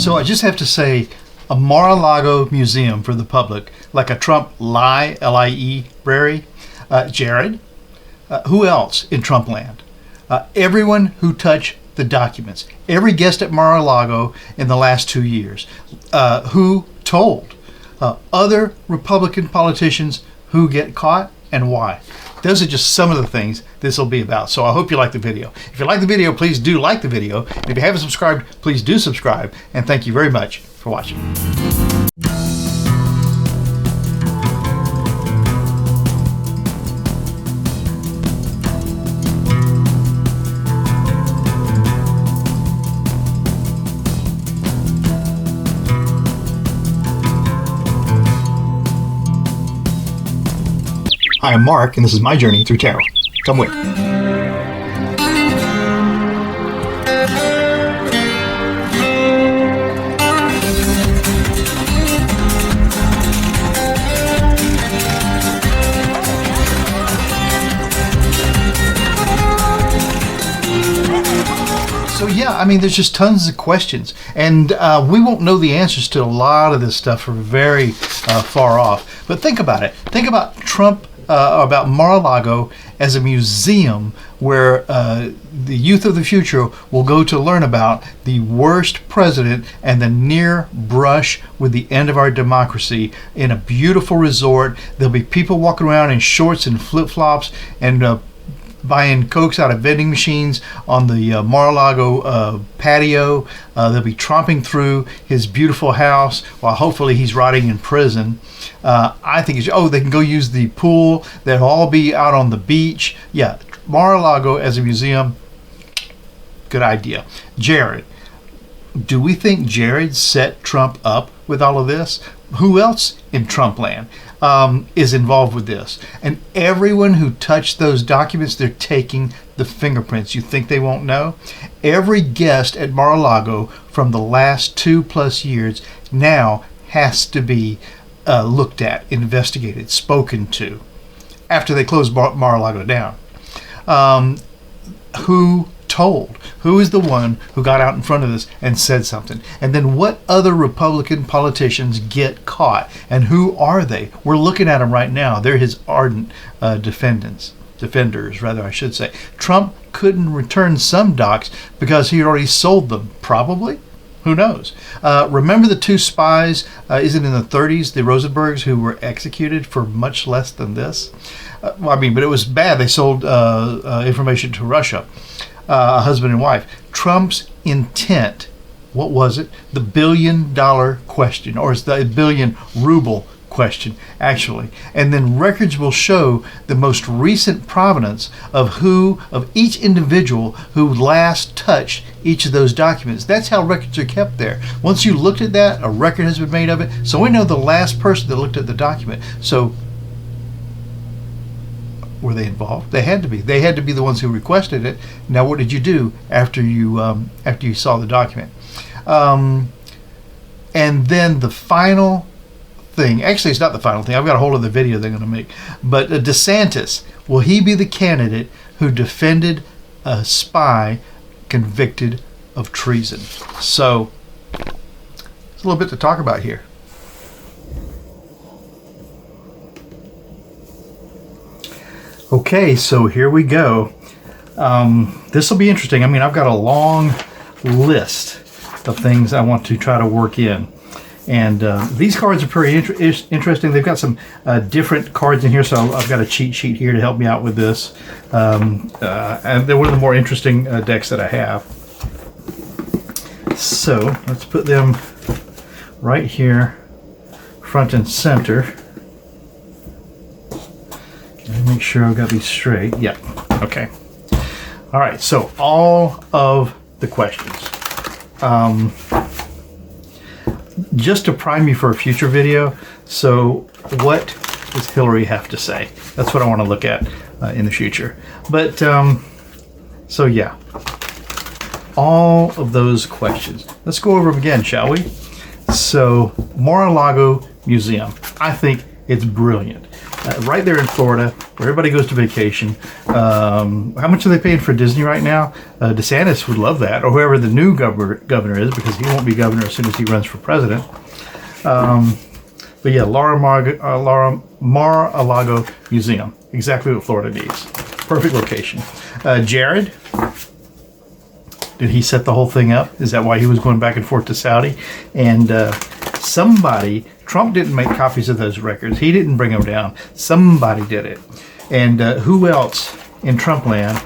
So I just have to say, a Mar-a-Lago museum for the public, like a Trump L-I-E, library. Jared, who else in Trump land? Everyone who touched the documents. Every guest at Mar-a-Lago in the last 2 years. Who told? Other Republican politicians who get caught and why. Those are just some of the things this will be about. So I hope you like the video. If you like the video, please do like the video. And if you haven't subscribed, please do subscribe. And thank you very much for watching. I am Mark, and this is my journey through tarot. Come with. So yeah, I mean, there's just tons of questions, and we won't know the answers to a lot of this stuff for very far off. But think about it. Think about Trump, about Mar-a-Lago as a museum where the youth of the future will go to learn about the worst president and the near brush with the end of our democracy in a beautiful resort. There'll be people walking around in shorts and flip-flops and buying Cokes out of vending machines on the Mar-a-Lago patio. They'll be tromping through his beautiful house while hopefully he's rotting in prison. I think they can go use the pool. They'll all be out on the beach. Yeah, Mar-a-Lago as a museum, good idea. Jared, do we think Jared set Trump up with all of this? Who else in Trump land is involved with this? And everyone who touched those documents, they're taking the fingerprints. You think they won't know? Every guest at Mar-a-Lago from the last 2+ years now has to be looked at, investigated, spoken to after they close Mar-a-Lago down. Who told? Who is the one who got out in front of this and said something? And then what other Republican politicians get caught? And who are they? We're looking at them right now. They're his ardent defenders, I should say. Trump couldn't return some docs because he had already sold them, probably. Who knows? Remember the 2 spies, is it in the 30s, the Rosenbergs, who were executed for much less than this? But it was bad. They sold information to Russia. A husband and wife. Trump's intent, what was it? The $1 billion question, or it's the $1 billion ruble question, actually. And then records will show the most recent provenance of each individual who last touched each of those documents. That's how records are kept there. Once you looked at that, a record has been made of it. So we know the last person that looked at the document. So were they involved? They had to be. They had to be the ones who requested it. Now, what did you do after you saw the document? And then the final thing. Actually, it's not the final thing. I've got a whole other video they're going to make. But DeSantis, will he be the candidate who defended a spy convicted of treason? So, there's a little bit to talk about here. Okay, so here we go. This will be interesting. I mean, I've got a long list of things I want to try to work in. And these cards are pretty interesting. They've got some different cards in here, so I've got a cheat sheet here to help me out with this. And they're one of the more interesting decks that I have. So let's put them right here, front and center. Make sure I've got these straight. Yeah. Okay. All right. So all of the questions. Just to prime you for a future video. So what does Hillary have to say? That's what I want to look at in the future. But so yeah, all of those questions. Let's go over them again, shall we? So Mar-a-Lago Museum. I think it's brilliant. right there in Florida, where everybody goes to vacation. How much are they paying for Disney right now? DeSantis would love that, or whoever the new governor is, because he won't be governor as soon as he runs for president. But yeah, Mar-a-Lago Museum, exactly what Florida needs. Perfect location. Jared, did he set the whole thing up? Is that why he was going back and forth to Saudi? And Trump didn't make copies of those records. He didn't bring them down. Somebody did it. And who else in Trump land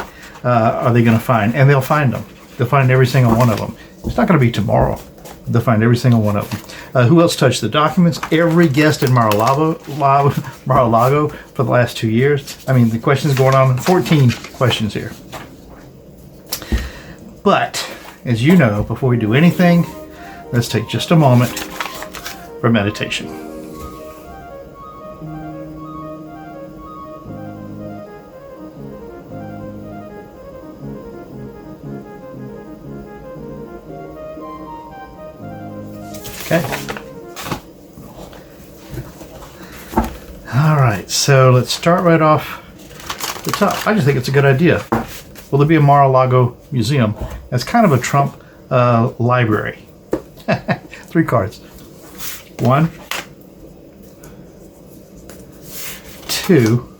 are they going to find? And they'll find them. They'll find every single one of them. It's not going to be tomorrow. They'll find every single one of them. Who else touched the documents? Every guest in Mar-a-Lago for the last 2 years. I mean, the questions going on, 14 questions here. But, as you know, before we do anything, let's take just a moment for meditation. Okay. All right, so let's start right off the top. I just think it's a good idea. Will there be a Mar-a-Lago museum? That's kind of a Trump library. 3 cards. 1, 2,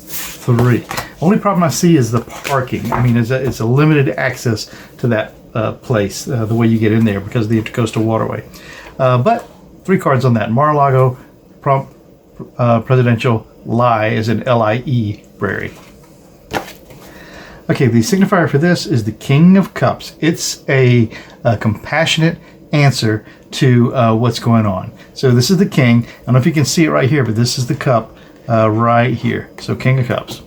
3. Only problem I see is the parking. I mean, it's a limited access to that place, the way you get in there because of the intercoastal waterway. But 3 cards on that. Mar-a-Lago Trump presidential lie is an L-I-E library. Okay, the signifier for this is the King of Cups. It's a compassionate answer to what's going on. So this is the King. I don't know if you can see it right here, but this is the cup right here. So King of Cups.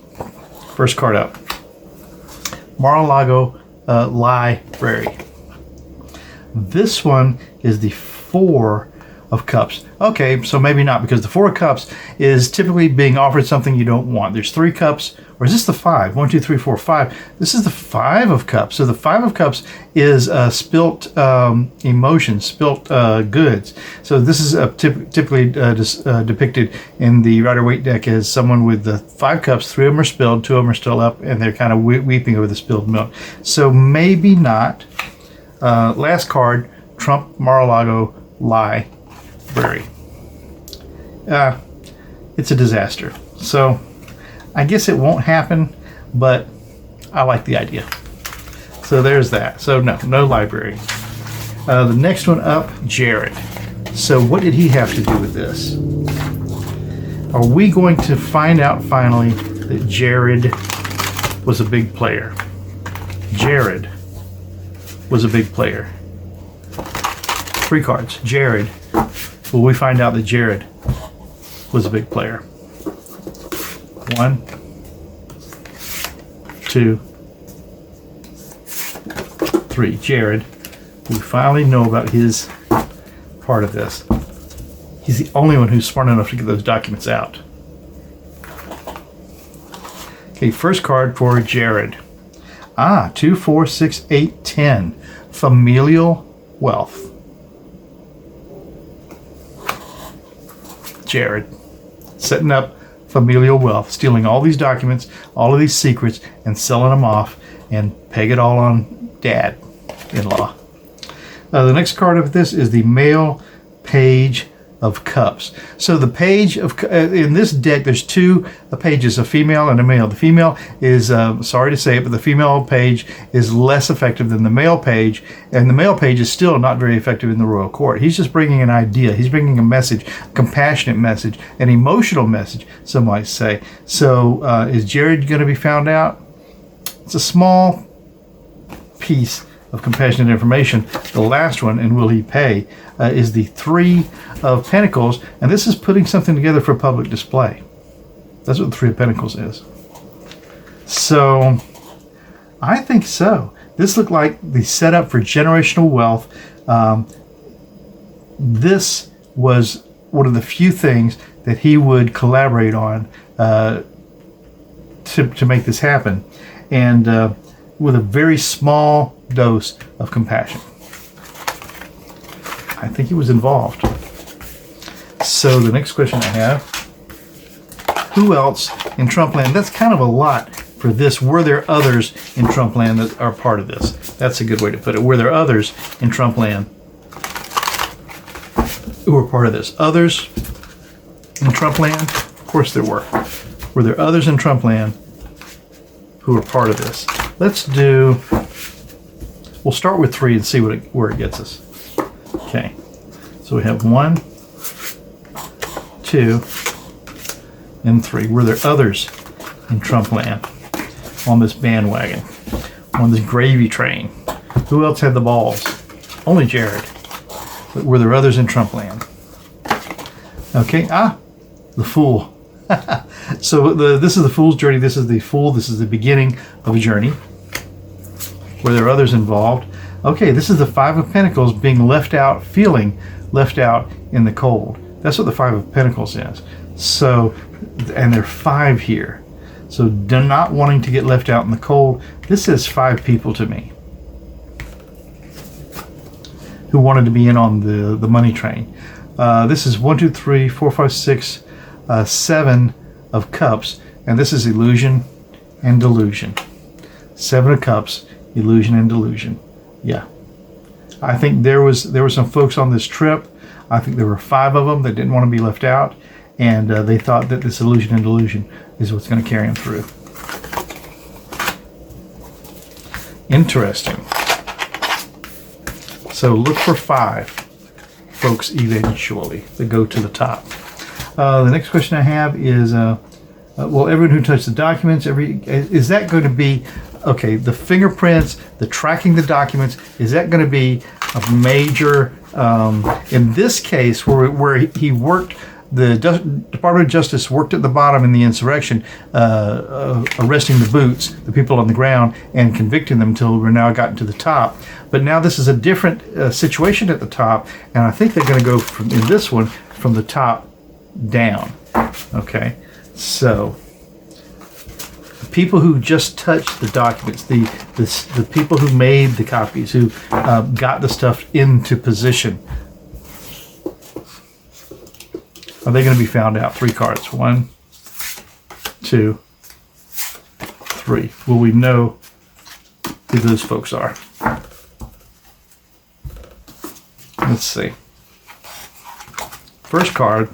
First card up. Mar-a-Lago library. This one is the 4 of Cups. Okay, so maybe not, because the 4 of Cups is typically being offered something you don't want. There's 3 cups, or is this the 5? 1, 2, 3, 4, 5. This is the 5 of Cups. So the 5 of Cups is spilt emotions, spilt goods. So this is typically depicted in the Rider-Waite deck as someone with the 5 cups. 3 of them are spilled, 2 of them are still up, and they're kind of weeping over the spilled milk. So maybe not. Last card, Trump Mar-a-Lago library. It's a disaster. So I guess it won't happen, but I like the idea. So there's that. So no library. The next one up, Jared. So what did he have to do with this? Are we going to find out finally that Jared was a big player? Jared was a big player. 3 cards. Jared. Will we find out that Jared was a big player? 1, 2, 3. Jared. We finally know about his part of this. He's the only one who's smart enough to get those documents out. Okay, first card for Jared. 2, 4, 6, 8, 10. Familial wealth. Jared. Setting up familial wealth, stealing all these documents, all of these secrets, and selling them off, and peg it all on dad-in-law. The next card of this is the male page of cups. So the page of in this deck, there's 2 pages, a female and a male. The female is sorry to say it, but the female page is less effective than the male page, and the male page is still not very effective in the royal court. He's just bringing an idea. He's bringing a message, a compassionate message, an emotional message, some might say. So is Jared going to be found out? It's a small piece of compassionate information. The last one, and will he pay, is the 3 of Pentacles, and this is putting something together for public display. That's what the 3 of Pentacles is. So I think so. This looked like the setup for generational wealth. This was one of the few things that he would collaborate on to make this happen, and with a very small dose of compassion. I think he was involved. So the next question I have, who else in Trumpland? That's kind of a lot for this. Were there others in Trumpland that are part of this? That's a good way to put it. Were there others in Trumpland who were part of this? Others in Trumpland? Of course there were. Were there others in Trumpland who were part of this? We'll start with 3 and see where it gets us. Okay, so we have 1, 2, and 3. Were there others in Trumpland on this bandwagon, on this gravy train? Who else had the balls? Only Jared. But were there others in Trumpland? Okay, the Fool. So this is the Fool's journey. This is the Fool. This is the beginning of a journey. Were there others involved? Okay, this is the 5 of Pentacles being left out, feeling left out in the cold. That's what the 5 of Pentacles is. So, and there are 5 here. So not wanting to get left out in the cold. This is 5 people to me who wanted to be in on the money train. This is 1, 2, 3, 4, 5, 6, 7 of Cups, and this is illusion and delusion. 7 of Cups, illusion and delusion. Yeah, I think there were some folks on this trip. I think there were 5 of them that didn't want to be left out, and they thought that this illusion and delusion is what's going to carry them through. Interesting. So look for 5 folks eventually that go to the top. The next question I have is, well, everyone who touched the documents, is that going to be, okay, the fingerprints, the tracking the documents, is that going to be a major, in this case, where he worked, the Department of Justice worked at the bottom in the insurrection, arresting the boots, the people on the ground, and convicting them until we're now gotten to the top. But now this is a different situation at the top, and I think they're going to go in this one from the top down. Okay, so the people who just touched the documents, the people who made the copies, who got the stuff into position, are they going to be found out? 3 cards. 1, 2, 3. Will we know who those folks are? Let's see. First card,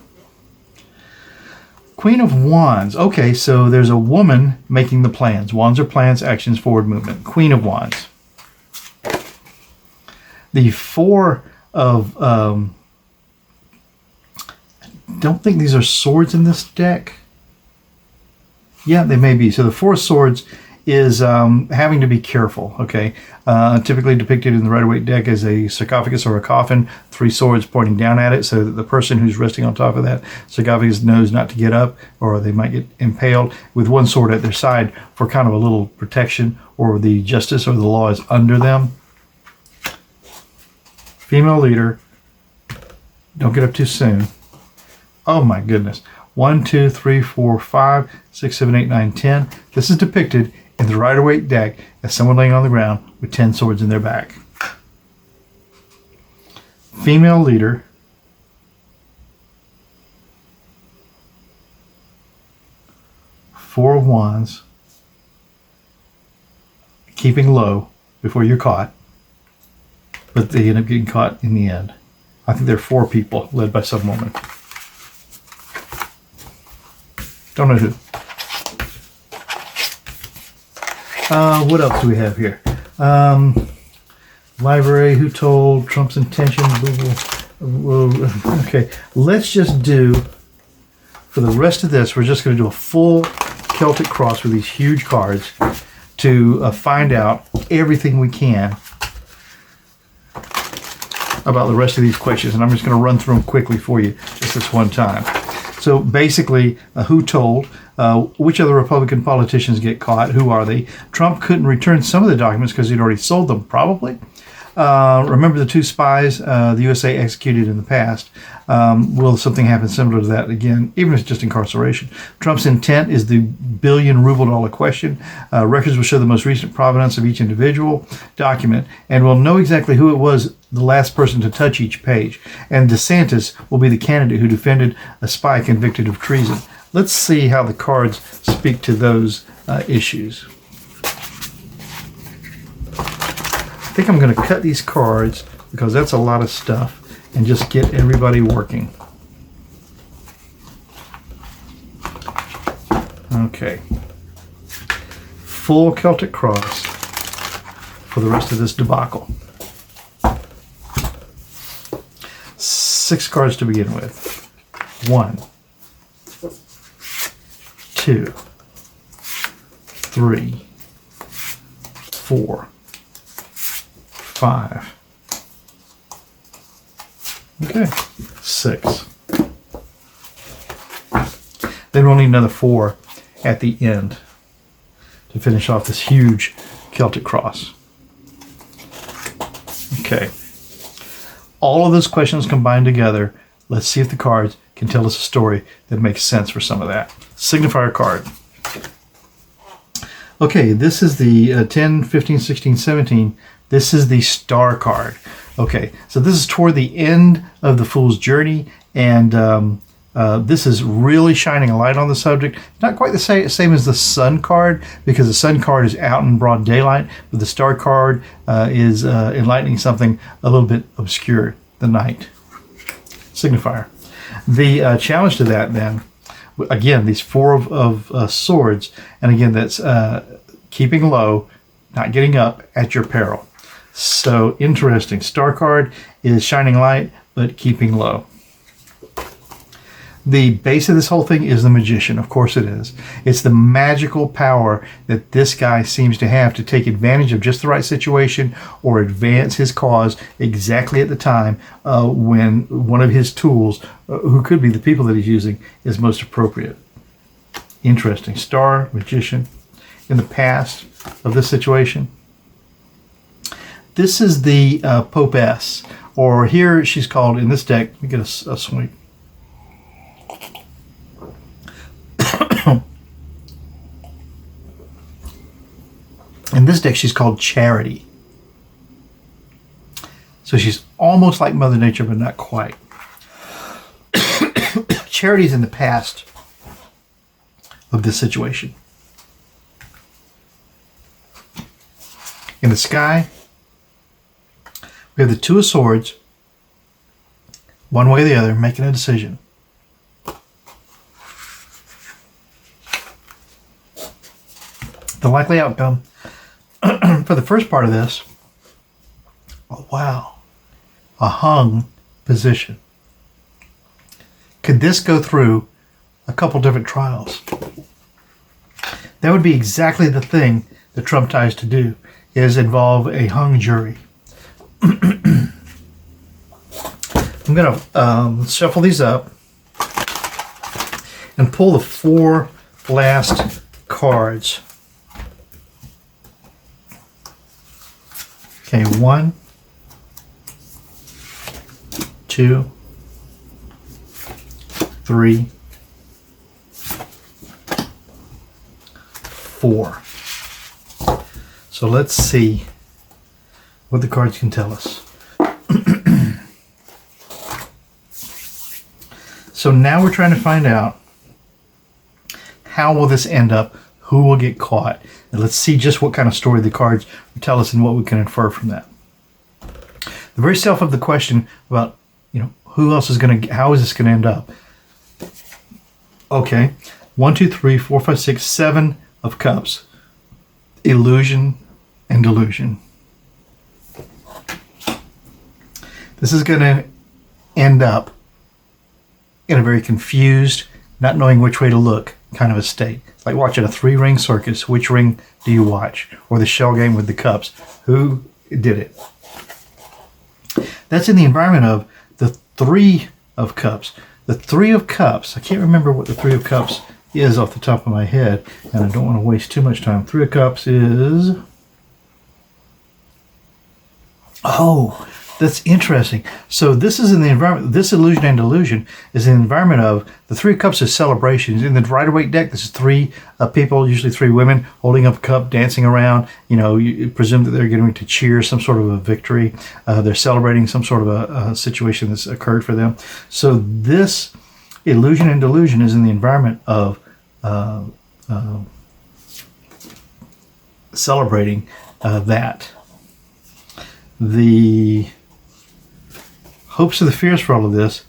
Queen of Wands. Okay, so there's a woman making the plans. Wands are plans, actions, forward movement. Queen of Wands. The 4 of... don't think these are swords in this deck. Yeah, they may be. So the 4 of Swords is having to be careful, okay? Typically depicted in the Rider-Waite deck as a sarcophagus or a coffin, 3 swords pointing down at it, so that the person who's resting on top of that sarcophagus knows not to get up, or they might get impaled with 1 sword at their side for kind of a little protection, or the justice or the law is under them. Female leader. Don't get up too soon. Oh my goodness. 1, 2, 3, 4, 5, 6, 7, 8, 9, 10. This is depicted in the Rider-Waite deck as someone laying on the ground with 10 swords in their back. Female leader. Four of Wands. Keeping low before you're caught. But they end up getting caught in the end. I think there are 4 people led by some woman. Don't know who. What else do we have here? Library, who told, Trump's intention. Okay, let's just do, for the rest of this, we're just going to do a full Celtic cross with these huge cards to find out everything we can about the rest of these questions. And I'm just going to run through them quickly for you just this one time. So basically, who told, which other Republican politicians get caught, who are they? Trump couldn't return some of the documents because he'd already sold them, probably. Remember the 2 spies the USA executed in the past. Will something happen similar to that again, even if it's just incarceration? Trump's intent is the billion-ruble question. Records will show the most recent provenance of each individual document, and we'll know exactly who it was the last person to touch each page. And DeSantis will be the candidate who defended a spy convicted of treason. Let's see how the cards speak to those issues. I think I'm going to cut these cards because that's a lot of stuff and just get everybody working. Okay. Full Celtic cross for the rest of this debacle. 6 cards to begin with. 1, 2, 3, 4, 5. Okay, 6. Then we'll need another 4 at the end to finish off this huge Celtic cross. Okay. All of those questions combined together. Let's see if the cards can tell us a story that makes sense for some of that. Signifier card. Okay, this is the 10, 15, 16, 17. This is the star card. Okay, so this is toward the end of the Fool's Journey, and this is really shining a light on the subject. Not quite the same as the Sun card, because the Sun card is out in broad daylight, but the star card is enlightening something a little bit obscure, the night. Signifier. The challenge to that then, again, these 4 of swords, and again, that's keeping low, not getting up at your peril. So interesting. Star card is shining light, but keeping low. The base of this whole thing is the Magician. Of course it is. It's the magical power that this guy seems to have to take advantage of just the right situation or advance his cause exactly at the time when one of his tools, who could be the people that he's using, is most appropriate. Interesting. Star, Magician. In the past of this situation, this is the Popess, or here she's called in this deck. Let me get a sweep. In this deck, she's called Charity. So she's almost like Mother Nature, but not quite. Charity's in the past of this situation. In the sky, we have the 2 of Swords, one way or the other, making a decision. The likely outcome for the first part of this, oh wow, a hung position. Could this go through a couple different trials? That would be exactly the thing that Trump tries to do, is involve a hung jury. I'm going to shuffle these up and pull the 4 last cards. Okay, 1, 2, 3, 4. So let's see what the cards can tell us. So now we're trying to find out, how will this end up? Who will get caught? And let's see just what kind of story the cards will tell us and what we can infer from that. The very self of the question about, who else is going to, how is this going to end up? Okay, 1, 2, 3, 4, 5, 6, 7 of cups. Illusion and delusion. This is going to end up in a very confused, not knowing which way to look kind of a state. Like watching a 3-ring circus. Which ring do you watch? Or the shell game with the cups. Who did it? That's in the environment of the 3 of cups. The 3 of cups, I can't remember what the 3 of cups is off the top of my head, and I don't want to waste too much time. 3 of cups is... Oh, That's interesting. So this is in the environment. This illusion and delusion is in the environment of the Three of Cups is celebrations. In the Rider-Waite deck, this is three people, usually three women, holding up a cup, dancing around. You presume that they're getting to cheer some sort of a victory. They're celebrating some sort of a situation that's occurred for them. So this illusion and delusion is in the environment of celebrating that. The hopes of the fears for all of this,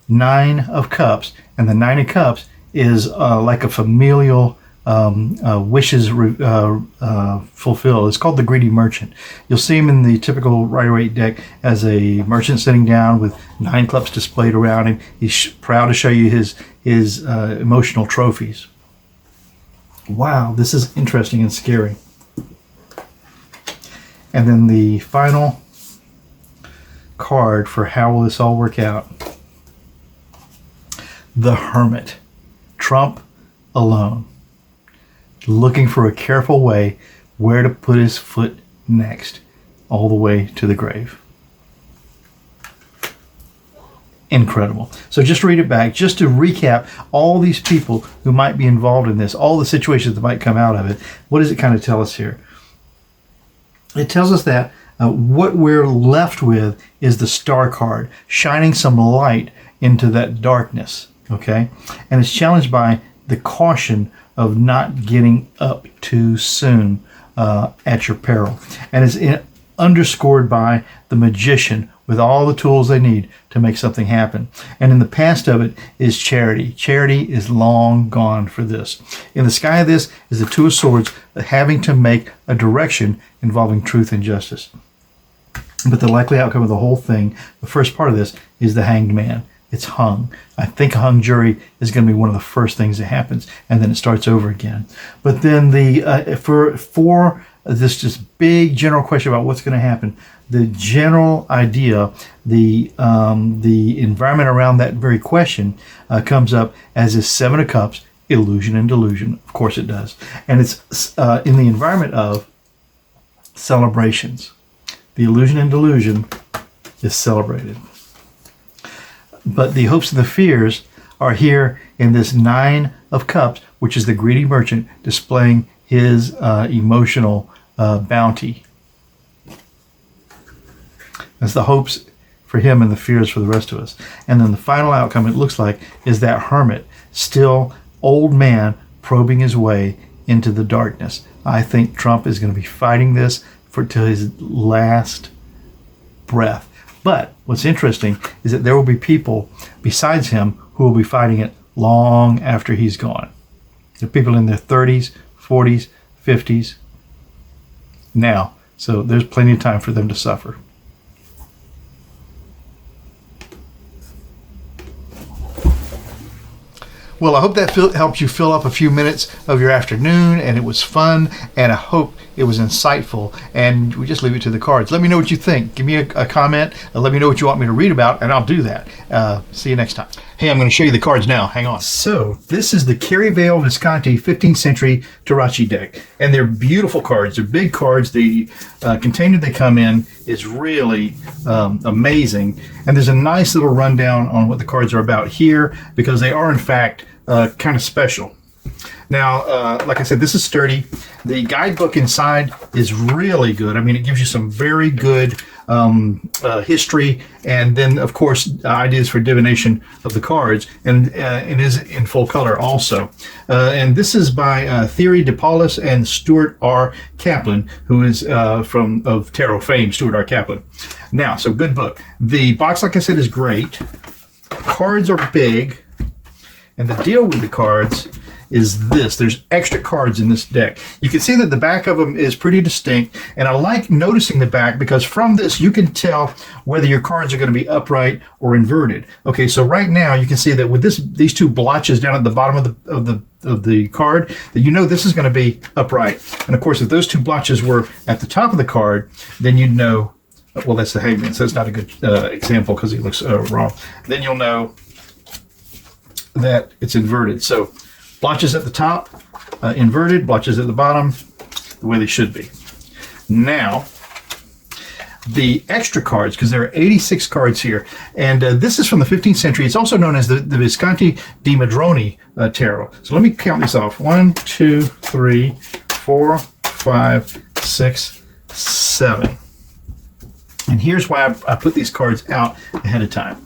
Nine of Cups, and the Nine of Cups is like a familial wishes fulfilled. It's called the greedy merchant. You'll see him in the typical Rider-Waite deck as a merchant sitting down with 9 cups displayed around him. He's proud to show you his emotional trophies. Wow, this is interesting and scary. And then the final card for how will this all work out? The Hermit. Trump alone. Looking for a careful way where to put his foot next, all the way to the grave. Incredible. So just read it back, just to recap all these people who might be involved in this, all the situations that might come out of it. What does it kind of tell us here? It tells us that what we're left with is the Star card, shining some light into that darkness, okay? And it's challenged by the caution of not getting up too soon at your peril. And it's underscored by the magician with all the tools they need to make something happen. And in the past of it is charity. Charity is long gone for this. In the sky of this is the Two of Swords, having to make a direction involving truth and justice. But the likely outcome of the whole thing, the first part of this, is the Hanged Man. It's hung. I think a hung jury is going to be one of the first things that happens, and then it starts over again. But then for this just big general question about what's going to happen, the general idea, the environment around that very question comes up as this Seven of Cups, illusion and delusion. Of course it does. And it's in the environment of celebrations. The illusion and delusion is celebrated. But the hopes and the fears are here in this Nine of Cups, which is the greedy merchant displaying his emotional bounty. That's the hopes for him and the fears for the rest of us. And then the final outcome, it looks like, is that hermit, still old man, probing his way into the darkness. I think Trump is going to be fighting this till his last breath. But what's interesting is that there will be people besides him who will be fighting it long after he's gone. There are people in their 30s, 40s, 50s now. So there's plenty of time for them to suffer. Well, I hope that helps you fill up a few minutes of your afternoon, and it was fun, and I hope it was insightful, and we just leave it to the cards. Let me know what you think. Give me a comment, and let me know what you want me to read about, and I'll do that. See you next time. Hey, I'm going to show you the cards now. Hang on. So, this is the Carey Vale Visconti 15th century Tarachi deck, and they're beautiful cards. They're big cards. The container they come in is really amazing, and there's a nice little rundown on what the cards are about here, because they are, in fact, kind of special. Now, like I said, this is sturdy. The guidebook inside is really good. I mean, it gives you some very good history, and then, of course, ideas for divination of the cards, and it is in full color also. And this is by Thierry de Paulus and Stuart R. Kaplan, who is of tarot fame, Stuart R. Kaplan. Now, so good book. The box, like I said, is great. Cards are big, and the deal with the cards is this. There's extra cards in this deck. You can see that the back of them is pretty distinct, and I like noticing the back because from this you can tell whether your cards are going to be upright or inverted. Okay, so right now you can see that with these two blotches down at the bottom of the card, that you know this is going to be upright. And of course, if those two blotches were at the top of the card, then you'd know, well, that's the hangman, so it's not a good example because he looks wrong. Then you'll know that it's inverted. So blotches at the top, inverted, blotches at the bottom, the way they should be. Now, the extra cards, because there are 86 cards here. And this is from the 15th century. It's also known as the Visconti di Madroni tarot. So let me count this off. 1, 2, 3, 4, 5, 6, 7. And here's why I put these cards out ahead of time.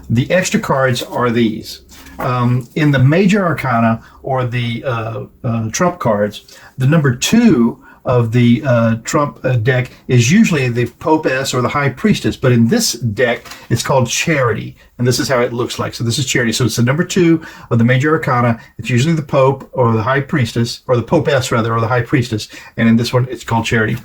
The extra cards are these. In the major arcana, or the trump cards, the number 2 of the trump deck is usually the popess or the high priestess, but in this deck it's called charity, and this is how it looks like. So this is charity. So it's the number 2 of the major arcana. It's usually the pope or the high priestess, or the popess rather, or the high priestess, and in this one it's called charity.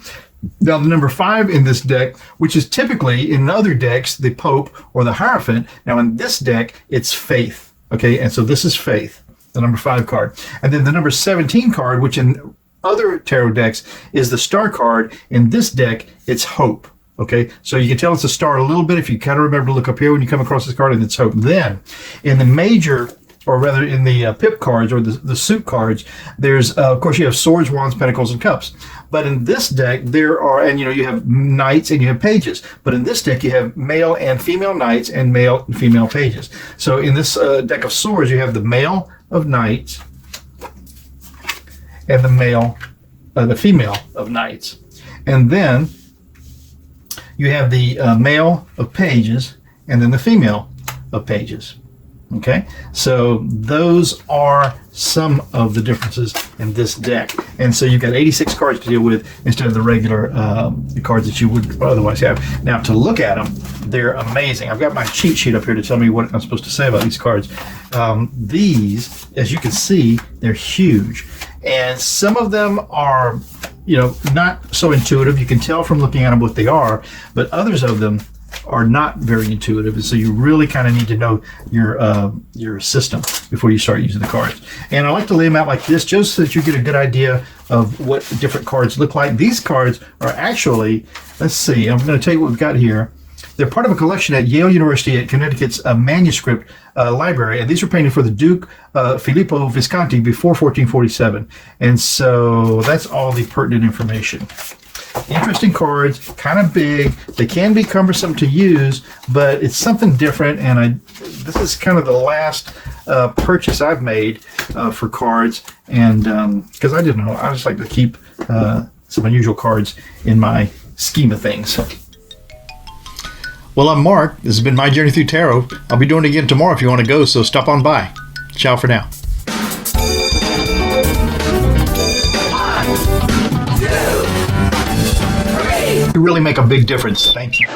Now the number 5 in this deck, which is typically in other decks the pope or the hierophant, now in this deck it's faith. Okay, and so this is faith, the number 5 card. And then the number 17 card, which in other tarot decks is the star card. In this deck, it's hope. Okay, so you can tell it's a star a little bit if you kind of remember to look up here when you come across this card, and it's hope. Then, in the major, or rather in the pip cards or the suit cards, there's, of course, you have swords, wands, pentacles, and cups. But in this deck, there are, and you have knights and you have pages. But in this deck, you have male and female knights and male and female pages. So in this deck of swords, you have the male of knights and the female of knights. And then you have the male of pages and then the female of pages. Okay, so those are some of the differences in this deck. And so you've got 86 cards to deal with instead of the regular cards that you would otherwise have. Now, to look at them, they're amazing. I've got my cheat sheet up here to tell me what I'm supposed to say about these cards. These, as you can see, they're huge. And some of them are, not so intuitive. You can tell from looking at them what they are, but others of them are not very intuitive, and so you really kind of need to know your system before you start using the cards. And I like to lay them out like this just so that you get a good idea of what different cards look like. These cards are actually, let's see, I'm going to tell you what we've got here. They're part of a collection at Yale University at Connecticut's manuscript library, and these were painted for the Duke Filippo Visconti before 1447. And so that's all the pertinent information. Interesting cards, kind of big. They can be cumbersome to use, but it's something different. And this is kind of the last purchase I've made for cards, and because I didn't know, I just like to keep some unusual cards in my scheme of things. Well, I'm Mark. This has been My Journey Through Tarot. I'll be doing it again tomorrow if you want to go, so stop on by. Ciao for now. You really make a big difference. Thank you.